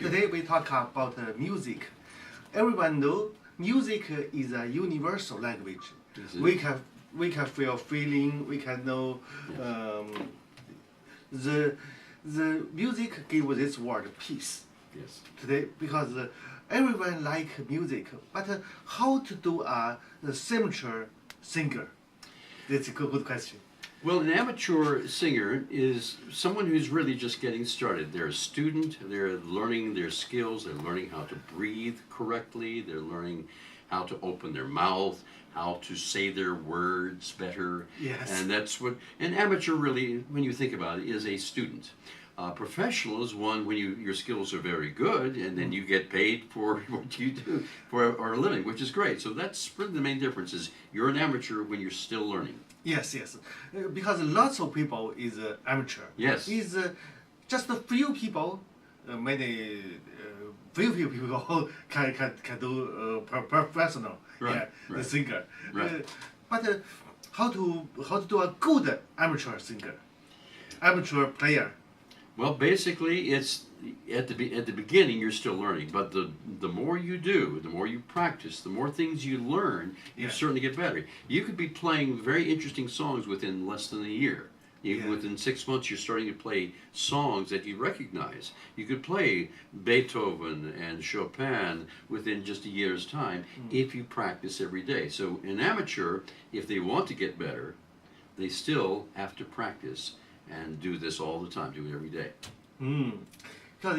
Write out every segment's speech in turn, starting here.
you. Today we talk about music. Everyone know music is a universal language. We can feel feeling. We can know the music give this world peace. Yes. Today because everyone like music, but how to do a amateur singer? That's a good question. Well, an amateur singer is someone who's really just getting started. They're a student, they're learning their skills, they're learning how to breathe correctly, they're learning how to open their mouth, how to say their words better. Yes. And that's what an amateur really, when you think about it, is a student. Professional is one when your skills are very good and then you get paid for what you do for a living, which is great. So that's really the main difference is you're an amateur when you're still learning. Yes, yes. Because lots of people is amateur. Yes. Is just a few people, few people can do professional. Right, Yeah, right. the singer. Right. But how to do a good amateur singer, amateur player? Well, basically, it's at the beginning you're still learning, but the more you do, the more you practice, the more things you learn, you Yeah. certainly get better. You could be playing very interesting songs within less than a year. Even Yeah. within 6 months, you're starting to play songs that you recognize. You could play Beethoven and Chopin within just a year's time if you practice every day. So an amateur, if they want to get better, they still have to practice and do this all the time, do it every day. Because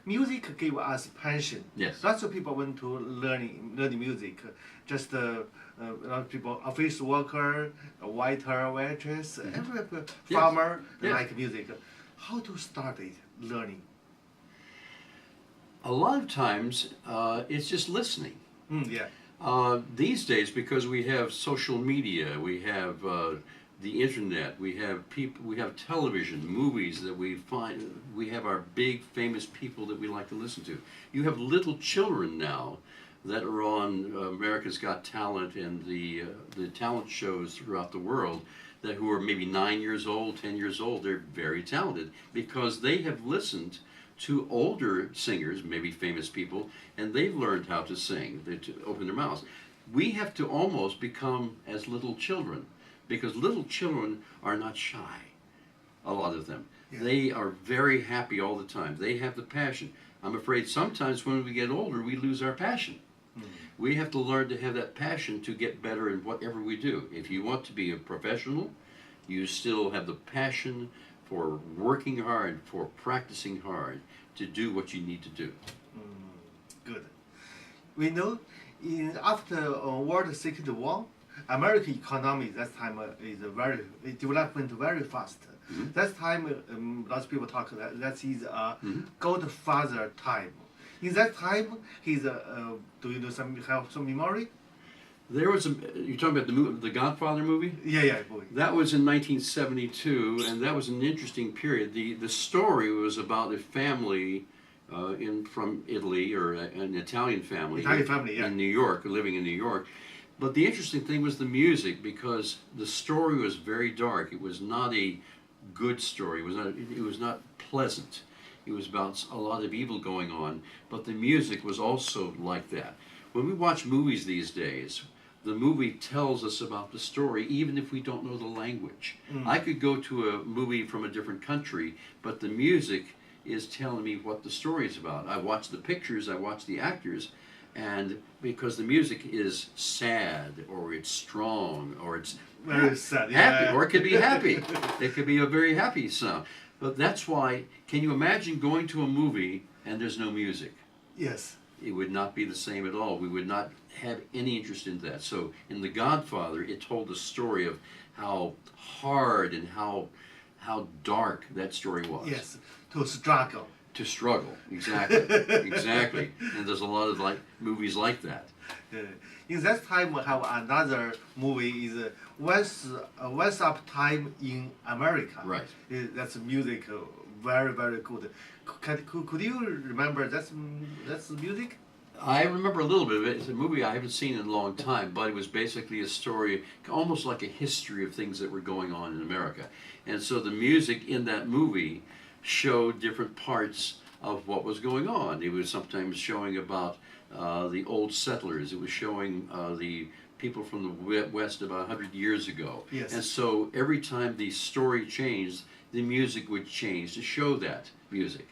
music give us passion. Yes. Lots of people want to learning music. Just a lot of people, office worker, a waiter, waitress, every farmer Yes. like music. How to start it learning? A lot of times, it's just listening. Yeah. These days, because we have social media, we have the internet, we have people, we have television, movies that we find, we have our big famous people that we like to listen to. You have little children now that are on America's Got Talent and the talent shows throughout the world that who are maybe 9 years old, 10 years old. They're very talented because they have listened to older singers, maybe famous people, and they've learned how to sing, to open their mouths. We have to almost become as little children because little children are not shy, a lot of them. Yeah. They are very happy all the time. They have the passion. I'm afraid sometimes when we get older, we lose our passion. We have to learn to have that passion to get better in whatever we do. If you want to be a professional, you still have the passion for working hard, for practicing hard, to do what you need to do. Good. We know after World Second War, American economy that time is development very fast. That time, lots of people talk that is a Godfather time. In that time, he's do you know have some memory? There was you're talking about the Godfather movie? Yeah, boy. That was in 1972, and that was an interesting period. The story was about a family from Italy, or an Italian family, Yeah. in New York, living in New York. But the interesting thing was the music, because the story was very dark. It was not a good story. It was not pleasant. It was about a lot of evil going on, but the music was also like that. When we watch movies these days, the movie tells us about the story, even if we don't know the language. I could go to a movie from a different country, but the music is telling me what the story is about. I watch the pictures, I watch the actors, and because the music is sad, or it's strong, or it's Very sad, happy, yeah. or it could be happy. It could be a very happy sound. But that's why, can you imagine going to a movie and there's no music? Yes. It would not be the same at all. We would not have any interest in that. So in The Godfather, it told the story of how hard and how dark that story was. Yes. To struggle. To struggle, exactly, exactly. And there's a lot of movies like that. In that time, we have another movie is Once Up Time in America. Right. That's music, very very good. Could you remember that's music? I remember a little bit of it. It's a movie I haven't seen in a long time, but it was basically a story, almost like a history of things that were going on in America. And so the music in that movie showed different parts of what was going on. It was sometimes showing about the old settlers. It was showing the people from the West about 100 years ago. Yes. And so every time the story changed, the music would change to show that music.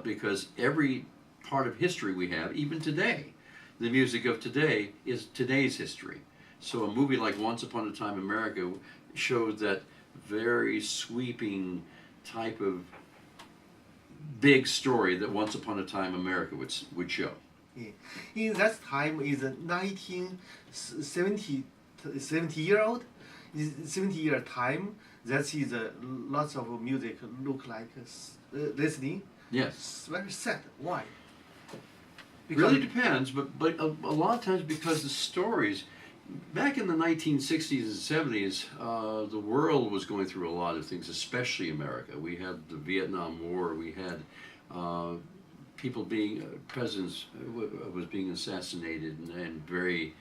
Because every part of history we have, even today, the music of today is today's history. So a movie like Once Upon a Time America showed that very sweeping type of big story that Once Upon a Time America would show. In that time is a 70-year-old, 70-year time. That is lots of music look like listening. Yes. It's very sad. Why? Really depends, but a lot of times because the stories, back in the 1960s and 70s, the world was going through a lot of things, especially America. We had the Vietnam War, we had people being, presidents was being assassinated, and very,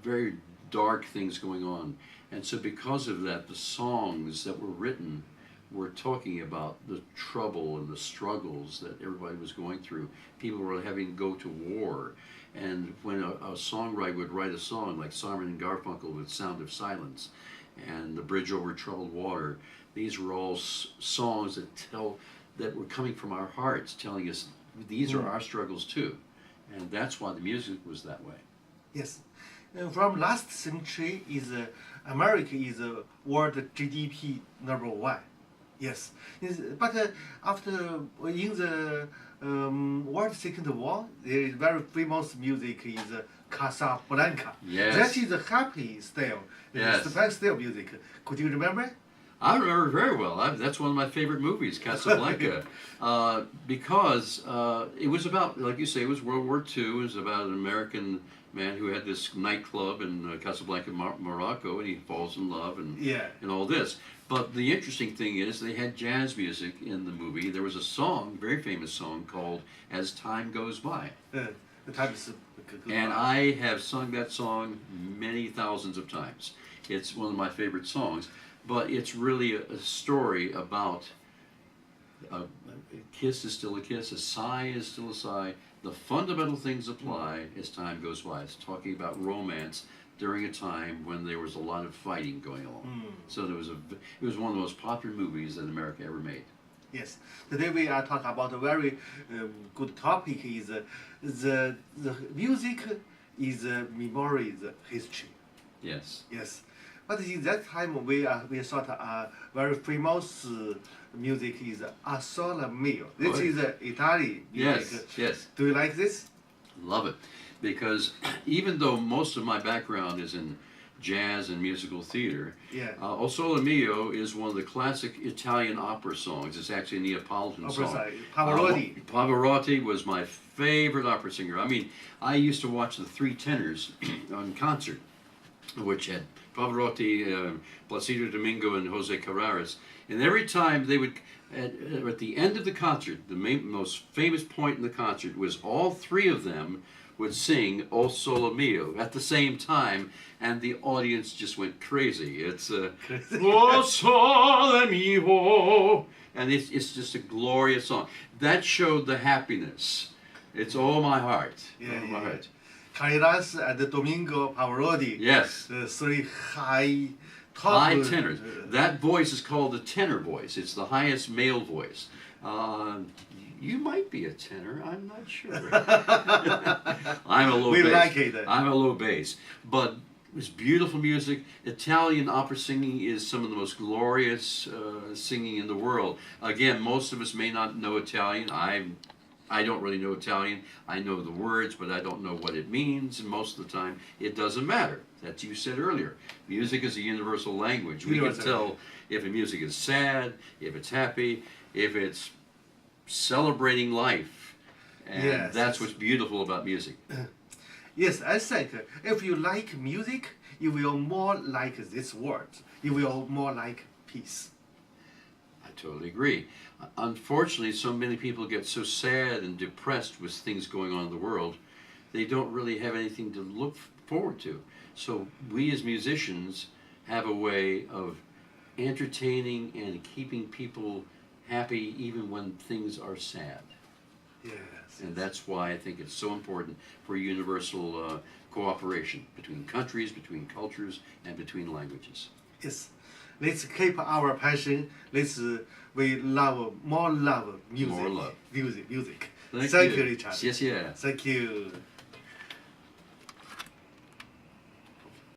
very dark things going on. And so because of that, the songs that were written were talking about the trouble and the struggles that everybody was going through. People were having to go to war. And when a songwriter would write a song, like Simon and Garfunkel with Sound of Silence and The Bridge Over Troubled Water, these were all songs that were coming from our hearts, telling us these are our struggles too. And that's why the music was that way. Yes. From last century, America is world GDP #1. Yes. But after in the World Second War, there is very famous music is Casablanca. Yes. That is a happy style. Yes. It's style music. Could you remember? I remember very well. That's one of my favorite movies, Casablanca, because it was about, like you say, it was World War II. It was about an American man who had this nightclub in Casablanca, Morocco, and he falls in love and all this. But the interesting thing is they had jazz music in the movie. There was a song, very famous song, called As Time Goes By. And I have sung that song many thousands of times. It's one of my favorite songs. But it's really a story about a kiss is still a kiss, a sigh is still a sigh. The fundamental things apply as time goes by. It's talking about romance during a time when there was a lot of fighting going along. So it was one of the most popular movies that America ever made. Yes. Today we are talking about a very good topic is the music is memory, the history. Yes. Yes. But in that time we thought very famous music is Assolo Mio. This is Italian music. Yes, yes. Do you like this? Love it. Because even though most of my background is in jazz and musical theater, O Sole Mio is one of the classic Italian opera songs. It's actually a Neapolitan song. Pavarotti. Pavarotti was my favorite opera singer. I mean, I used to watch the Three Tenors on concert, which had Pavarotti, Placido Domingo, and Jose Carreras. And every time they would, at the end of the concert, the most famous point in the concert was all three of them would sing O Sole Mio at the same time, and the audience just went crazy. It's O Sole Mio, and it's just a glorious song. That showed the happiness. It's all my heart. My heart. Carreras and Domingo Pavarotti. Yes. The three high tenors. That voice is called the tenor voice. It's the highest male voice. You might be a tenor. I'm not sure. I'm a low bass. We like it. I'm a low bass. But it's beautiful music. Italian opera singing is some of the most glorious singing in the world. Again, most of us may not know Italian. I don't really know Italian. I know the words, but I don't know what it means. And most of the time, it doesn't matter. That's you said earlier. Music is a universal language. We can tell if a music is sad, if it's happy, if it's celebrating life. And that's what's beautiful about music. Yes, I think if you like music, you will more like this word. You will more like peace. I totally agree. Unfortunately, so many people get so sad and depressed with things going on in the world, they don't really have anything to look forward to. So we as musicians have a way of entertaining and keeping people happy even when things are sad. Yes. And that's why I think it's so important for universal cooperation between countries, between cultures, and between languages. Yes. Let's keep our passion. We love more love music. More love. Music. Thank Thank you. you, Richard. 谢谢。 Thank you.